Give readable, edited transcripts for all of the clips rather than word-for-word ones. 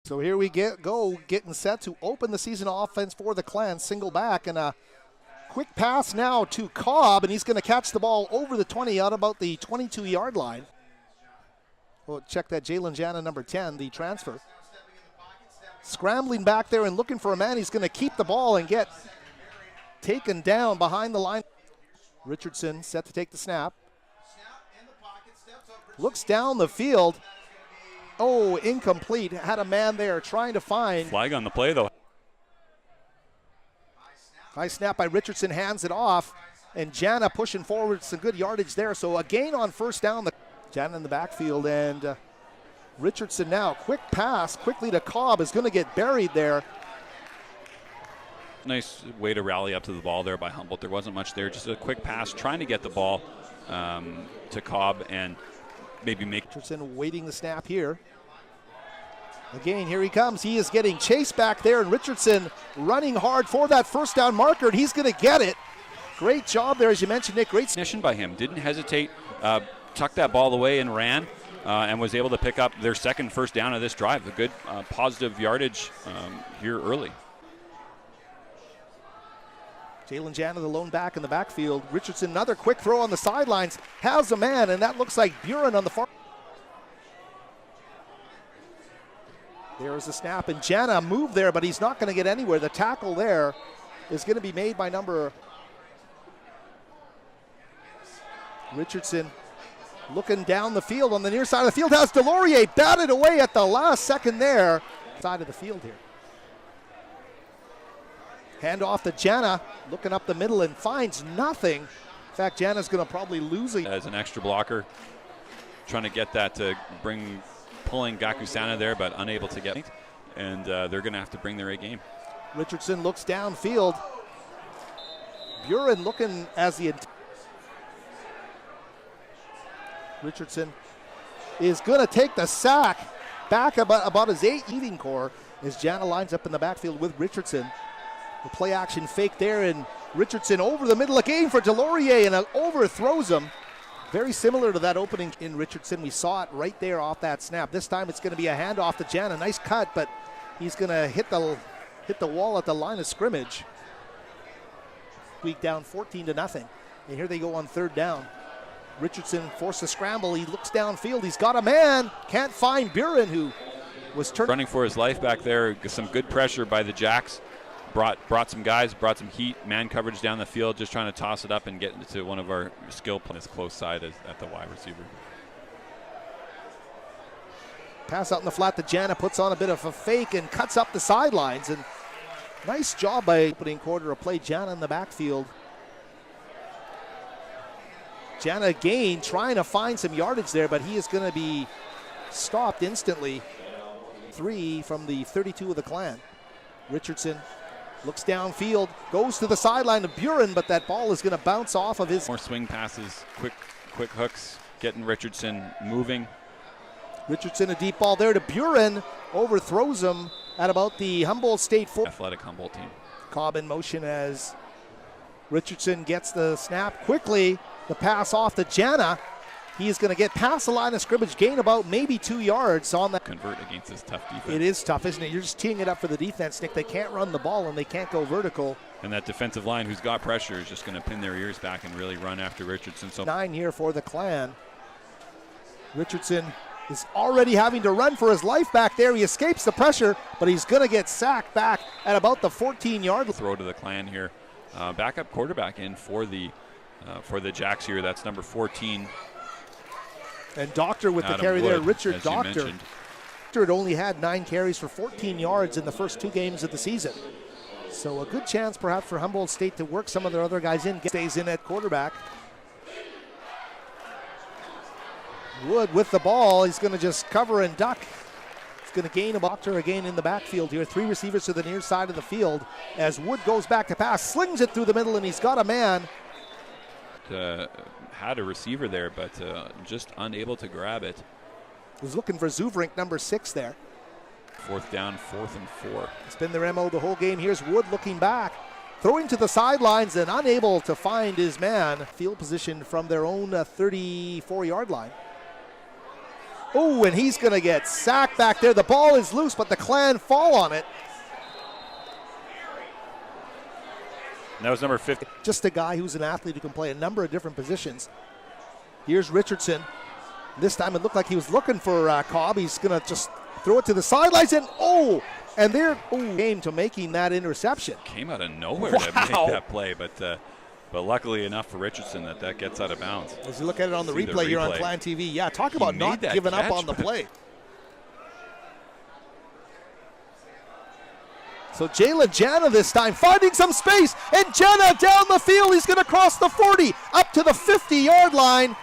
So here we getting set to open the season offense for the Clan. Single back and a quick pass now to Cobb, and he's going to catch the ball over the 20 out about the 22-yard line. We'll check that Jalen Jana, number 10, the transfer. Scrambling back there and looking for a man. He's going to keep the ball and get taken down behind the line. Richardson set to take the snap. Looks down the field. Oh, incomplete. Had a man there trying to find. Flag on the play, though. High snap by Richardson, hands it off. And Jana pushing forward, some good yardage there. So a gain on first down. Jana in the backfield, and Richardson now. Quick pass, quickly to Cobb, is going to get buried there. Nice way to rally up to the ball there by Humboldt. There wasn't much there. Just a quick pass, trying to get the ball to Cobb and maybe make. Richardson waiting the snap here. Again, here he comes. He is getting chased back there, and Richardson running hard for that first down marker, and he's going to get it. Great job there, as you mentioned, Nick. Great mission by him. Didn't hesitate, tucked that ball away and ran, and was able to pick up their second first down of this drive. A good positive yardage here early. Jalen Jana, the lone back in the backfield. Richardson, another quick throw on the sidelines. Has a man, and that looks like Buren on the far. There's the snap, and Jana moved there, but he's not going to get anywhere. The tackle there is going to be made by number. Richardson looking down the field on the near side of the field. Has Delorier batted away at the last second there. Side of the field here. Hand off to Jana, looking up the middle and finds nothing. In fact, Jana's going to probably lose it. As an extra blocker, trying to get that to pulling Gakusana there, but unable to get it. And they're going to have to bring their A game. Richardson looks downfield. Buren looking as the. Richardson is going to take the sack back about his 8 eating core as Jana lines up in the backfield with Richardson. The play action fake there, and Richardson over the middle again for Delorier, and overthrows him. Very similar to that opening in Richardson. We saw it right there off that snap. This time it's going to be a handoff to Jana. Nice cut, but he's going to hit the wall at the line of scrimmage. Week down 14-0, and here they go on third down. Richardson forced a scramble. He looks downfield. He's got a man. Can't find Buren, who was running for his life back there. Some good pressure by the Jacks. Brought some guys, brought some heat, man coverage down the field, just trying to toss it up and get into one of our skill players close side at the wide receiver. Pass out in the flat to Jana, puts on a bit of a fake and cuts up the sidelines. And nice job by opening quarter of play. Jana in the backfield. Jana again trying to find some yardage there, but he is going to be stopped instantly. 3 from the 32 of the Clan. Richardson looks downfield, goes to the sideline of Buren, but that ball is going to bounce off of his. More swing passes, quick hooks, getting Richardson moving. Richardson, a deep ball there to Buren, overthrows him at about the Humboldt State 4. Athletic Humboldt team. Cobb in motion as Richardson gets the snap quickly. The pass off to Jana. He is going to get past the line of scrimmage, gain about maybe 2 yards on that. Convert against this tough defense. It is tough, isn't it? You're just teeing it up for the defense, Nick. They can't run the ball and they can't go vertical. And that defensive line who's got pressure is just going to pin their ears back and really run after Richardson. So 9 here for the Clan. Richardson is already having to run for his life back there. He escapes the pressure, but he's going to get sacked back at about the 14-yard line. Throw to the Clan here. Backup quarterback in for the Jacks here. That's number 14. And Doctor with the carry there, Richard Doctor. Doctor only had 9 carries for 14 yards in the first 2 games of the season. So a good chance perhaps for Humboldt State to work some of their other guys in. Stays in at quarterback. Wood with the ball. He's going to just cover and duck. He's going to gain a Doctor again in the backfield here. 3 receivers to the near side of the field as Wood goes back to pass. Slings it through the middle, and he's got a man. Had a receiver there, but just unable to grab it. Was looking for Zuvrink, number 6 there. 4th down, 4th and 4. It's been their MO the whole game. Here's Wood looking back, throwing to the sidelines and unable to find his man. Field position from their own 34-yard line. Oh, and he's going to get sacked back there. The ball is loose, but the Clan fall on it. And that was number 50. Just a guy who's an athlete who can play a number of different positions. Here's Richardson. This time it looked like he was looking for Cobb. He's going to just throw it to the sidelines, and came to making that interception. Came out of nowhere to make that play, but luckily enough for Richardson that gets out of bounds. As you look at it on the replay here on Clan TV, yeah, talk about not giving up on the play. So Jalen Jana this time finding some space, and Jana down the field. He's going to cross the 40 up to the 50-yard line.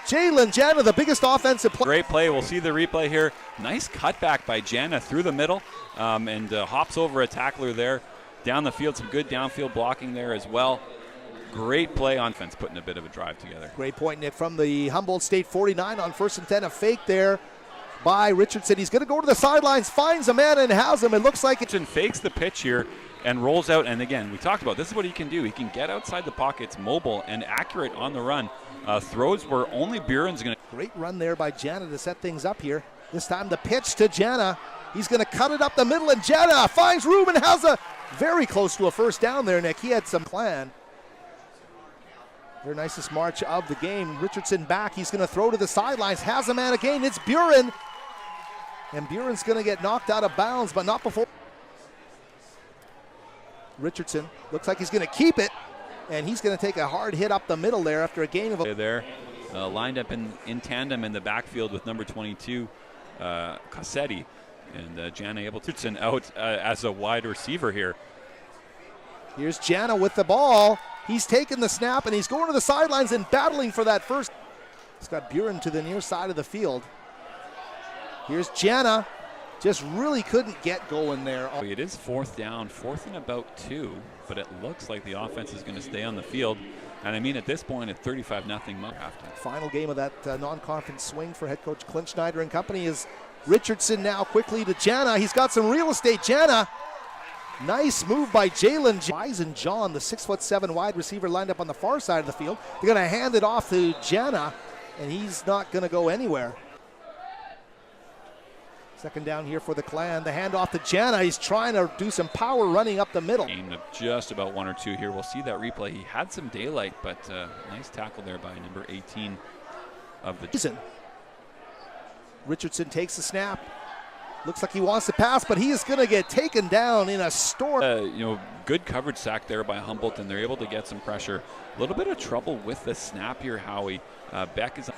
Jalen Jana, the biggest offensive play. Great play. We'll see the replay here. Nice cutback by Jana through the middle and hops over a tackler there. Down the field, some good downfield blocking there as well. Great play on defense, putting a bit of a drive together. Great point, Nick, from the Humboldt State 49 on 1st and 10. A fake there by Richardson. He's going to go to the sidelines, finds a man and has him. It looks like it. Fakes the pitch here and rolls out. And again, we talked about this is what he can do. He can get outside the pocket. It's mobile and accurate on the run. Throws where only Buren's going to. Great run there by Jana to set things up here. This time the pitch to Jana. He's going to cut it up the middle, and Jana finds room and has a very close to a first down there, Nick. He had some plan. Their nicest march of the game. Richardson back. He's going to throw to the sidelines. Has a man again. It's Buren. And Buren's going to get knocked out of bounds, but not before. Richardson looks like he's going to keep it. And he's going to take a hard hit up the middle there after a gain of a. There, lined up in tandem in the backfield with number 22, Cassetti. And Jana able to turn out as a wide receiver here. Here's Jana with the ball. He's taking the snap, and he's going to the sidelines and battling for that first. He's got Buren to the near side of the field. Here's Jana. Just really couldn't get going there. It is fourth down, fourth and about 2, but it looks like the offense is going to stay on the field. And I mean, at this point, at 35-0. Final game of that non-conference swing for head coach Clint Schneider and company is Richardson now quickly to Jana. He's got some real estate. Jana. Nice move by Jalen. Bison John, the 6'7" wide receiver, lined up on the far side of the field. They're going to hand it off to Jana, and he's not going to go anywhere. Second down here for the Clan. The handoff to Jana. He's trying to do some power running up the middle. Aimed at just about 1 or 2 here. We'll see that replay. He had some daylight, but nice tackle there by number 18 of the season. Richardson takes the snap. Looks like he wants to pass, but he is going to get taken down in a storm. Good coverage sack there by Humboldt, and they're able to get some pressure. A little bit of trouble with the snap here, Howie. Beck is.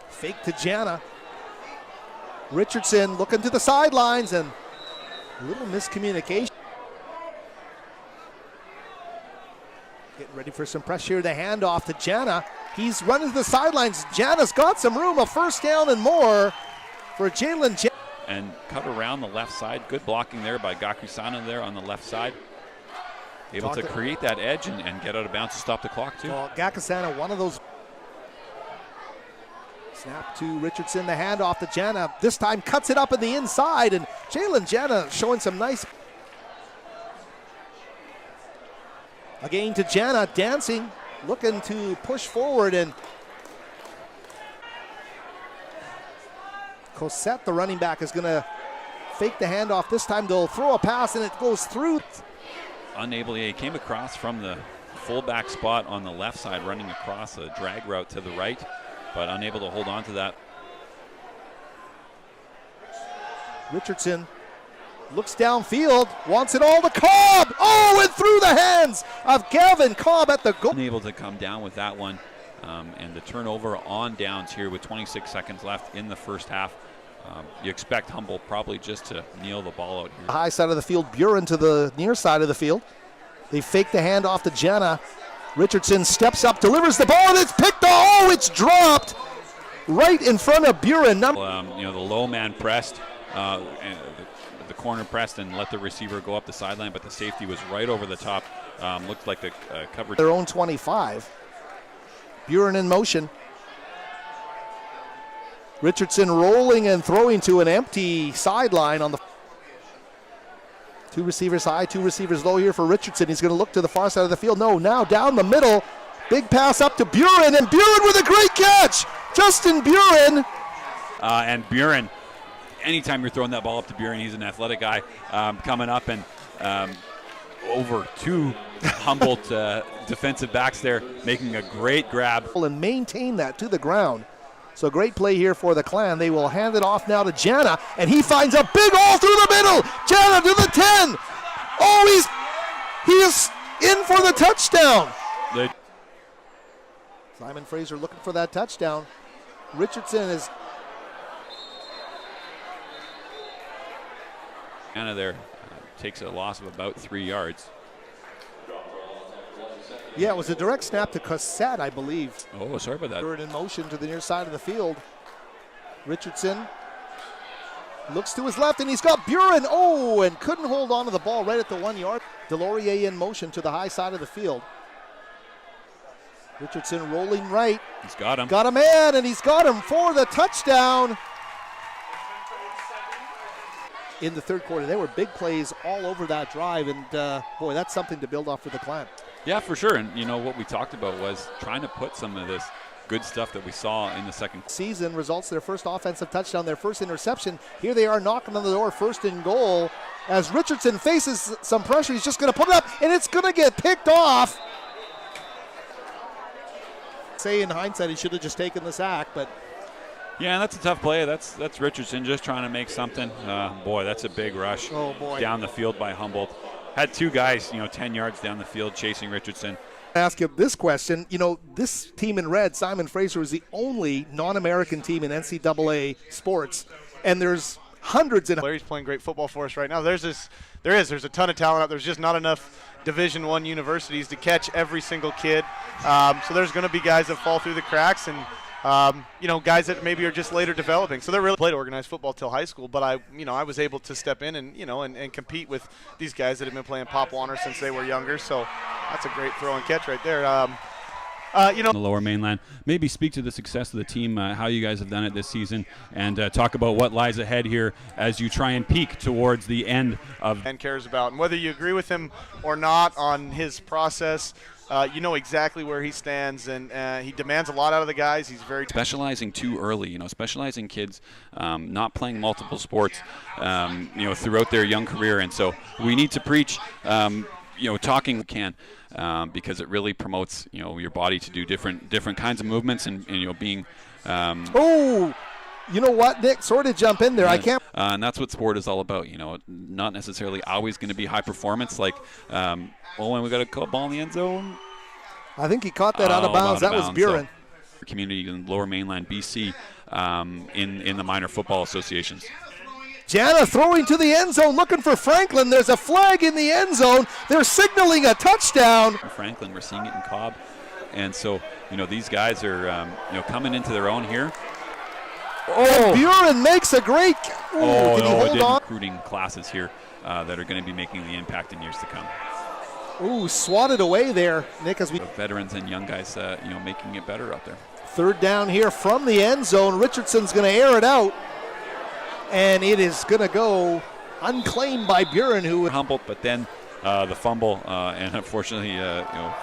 Fake to Jana. Richardson looking to the sidelines, and a little miscommunication. Getting ready for some pressure. The handoff to Jana. He's running to the sidelines. Jana's got some room, a first down and more for Jalen Jana. And cut around the left side. Good blocking there by Gakusana there on the left side. Able to create that edge and get out of bounds to stop the clock too. Well, Gakusana, one of those. Snap to Richardson, the handoff to Jana. This time cuts it up in the inside, and Jalen Jana showing some nice. Again to Jana, dancing, looking to push forward, and Cosette, the running back, is going to fake the handoff. This time they'll throw a pass, and it goes through. Unable, he came across from the fullback spot on the left side, running across a drag route to the right, but unable to hold on to that. Richardson looks downfield, wants it all to Cobb. Oh, and through the hands of Gavin Cobb at the goal. Unable to come down with that one, and the turnover on downs here with 26 seconds left in the first half. You expect Humboldt probably just to kneel the ball out here. High side of the field, Buren to the near side of the field. They fake the handoff to Jana. Richardson steps up, delivers the ball, and it's picked off. Oh, it's dropped right in front of Buren. The low man pressed, and the corner pressed and let the receiver go up the sideline, but the safety was right over the top. Looked like the coverage. Their own 25. Buren in motion. Richardson rolling and throwing to an empty sideline on the. Two receivers high, two receivers low here for Richardson. He's going to look to the far side of the field. No, now down the middle Big pass up to Buren, and Buren with a great catch. Justin Buren. And Buren, anytime you're throwing that ball up to Buren, he's an athletic guy, coming up and over two Humboldt defensive backs there, making a great grab. And maintain that to the ground. So great play here for the Clan. They will hand it off now to Jana, and he finds a big hole through the middle. Jana to the 10. Oh, he is in for the touchdown. Simon Frasier looking for that touchdown. Richardson is Jana there takes a loss of about 3 yards. Yeah, it was a direct snap to Cossette, I believe. Oh, sorry about that. Third in motion to the near side of the field. Richardson looks to his left, and he's got Buren. Oh, and couldn't hold on to the ball right at the 1 yard. Delorier in motion to the high side of the field. Richardson rolling right. He's got him. Got a man, and he's got him for the touchdown. In the third quarter, there were big plays all over that drive, and boy, that's something to build off for the Clan. Yeah, for sure. And you know what we talked about was trying to put some of this good stuff that we saw in the second season results their first offensive touchdown, their first interception. Here they are knocking on the door, first and goal. As Richardson faces some pressure, he's just going to put it up, and it's going to get picked off. Say in hindsight, he should have just taken the sack, but yeah, that's a tough play. That's Richardson just trying to make something. Boy, that's a big rush. Oh boy, down the field by Humboldt. Had two guys, 10 yards down the field chasing Richardson. I ask you this question. This team in red, Simon Frasier, is the only non-American team in NCAA sports, and there's hundreds in. Larry's playing great football for us right now. There's a ton of talent out there. There's just not enough Division I universities to catch every single kid. So there's going to be guys that fall through the cracks, and guys that maybe are just later developing. So they're really played organized football till high school, but I was able to step in and compete with these guys that have been playing Pop Warner since they were younger. So that's a great throw and catch right there. The Lower Mainland. Maybe speak to the success of the team, how you guys have done it this season, and talk about what lies ahead here as you try and peak towards the end of. And cares about, and whether you agree with him or not on his process. You know exactly where he stands, and he demands a lot out of the guys. He's very specializing too early. Specializing kids not playing multiple sports, throughout their young career, and so we need to preach. Talking can because it really promotes your body to do different kinds of movements and being. You know what, Nick? Sort of jump in there. I can't. And that's what sport is all about. Not necessarily always going to be high performance. Like, when we got a ball in the end zone. I think he caught that out of bounds. That was Buren. So, community in Lower Mainland, BC, in the minor football associations. Jana throwing to the end zone, looking for Franklin. There's a flag in the end zone. They're signaling a touchdown. Franklin, we're seeing it in Cobb, and so these guys are coming into their own here. Oh, Buren makes a great. Can he hold on? Recruiting classes here that are going to be making the impact in years to come. Swatted away there, Nick. As we veterans and young guys, making it better out there. Third down here from the end zone. Richardson's going to air it out, and it is going to go unclaimed by Buren, who Humboldt, but then the fumble, and unfortunately,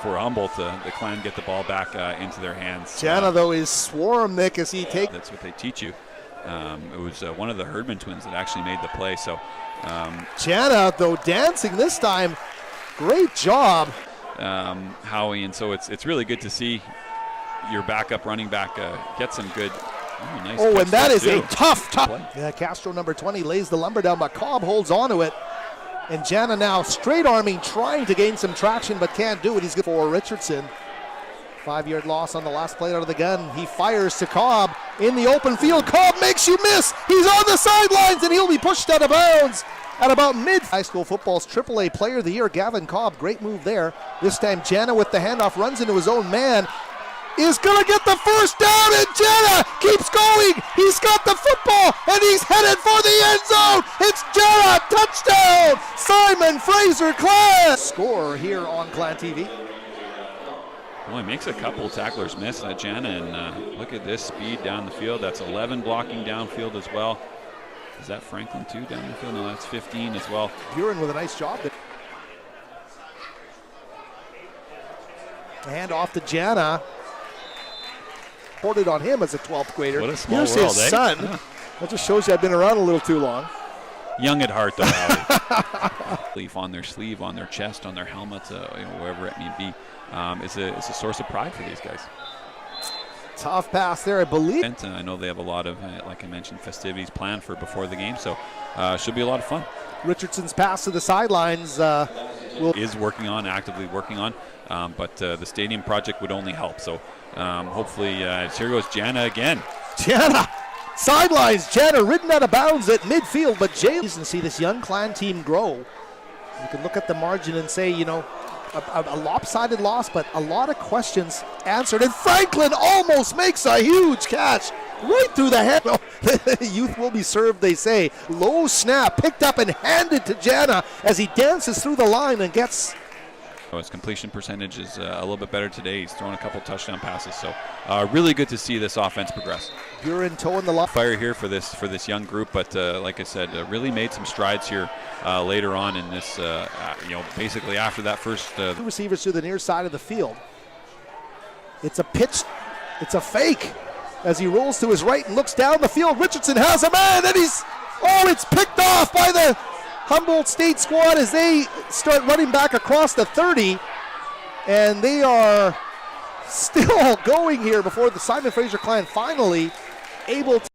for Humboldt, the Clan get the ball back into their hands. Jana, though, is swarm, Nick, as he takes. That's what they teach you. It was one of the Herdman twins that actually made the play. So Jana, though, dancing this time. Great job, Howie, and so it's really good to see your backup running back get some good. Nice and that is too. a tough play. Yeah, Castro, number 20, lays the lumber down, but Cobb holds onto it. And Jana now straight arming, trying to gain some traction, but can't do it. He's good for Richardson. 5-yard loss on the last play out of the gun. He fires to Cobb in the open field. Cobb makes you miss. He's on the sidelines, and he'll be pushed out of bounds at about mid. High school football's AAA Player of the Year, Gavin Cobb. Great move there. This time Jana with the handoff runs into his own man. Is going to get the first down, and Jana keeps going. He's got the football, and he's headed for the end zone. It's Jana, touchdown! Simon Frasier, Clan. Score here on Clan TV. Well, he makes a couple tacklers miss, Jana, and look at this speed down the field. That's 11 blocking downfield as well. Is that Franklin too down the field? No, that's 15 as well. Buren with a nice job. Hand off to Jana. Reported on him as a 12th grader. What a small Here's world, his son. Huh. That just shows you I've been around a little too long. Young at heart, though, Howie. Leaf on their sleeve, on their chest, on their helmet, wherever it may be, is a source of pride for these guys. Tough pass there, I believe. And I know they have a lot of, like I mentioned, festivities planned for before the game, so should be a lot of fun. Richardson's pass to the sidelines is actively working on, but the stadium project would only help. So hopefully, here goes Jana again. Jana, sidelines. Jana ridden out of bounds at midfield, but Jay, you can see this young Clan team grow. You can look at the margin and say, a lopsided loss, but a lot of questions answered. And Franklin almost makes a huge catch right through the head. Youth will be served, they say. Low snap, picked up and handed to Jana as he dances through the line and gets. His completion percentage is a little bit better today. He's thrown a couple touchdown passes, so really good to see this offense progress. You're in tow in the line. Fire here for this young group, but like I said, really made some strides here later on in this. Basically after that first. Two receivers to the near side of the field. It's a pitch. It's a fake as he rolls to his right and looks down the field. Richardson has a man, and it's picked off by the Humboldt State squad as they start running back across the 30, and they are still going here before the Simon Frasier Clan finally able to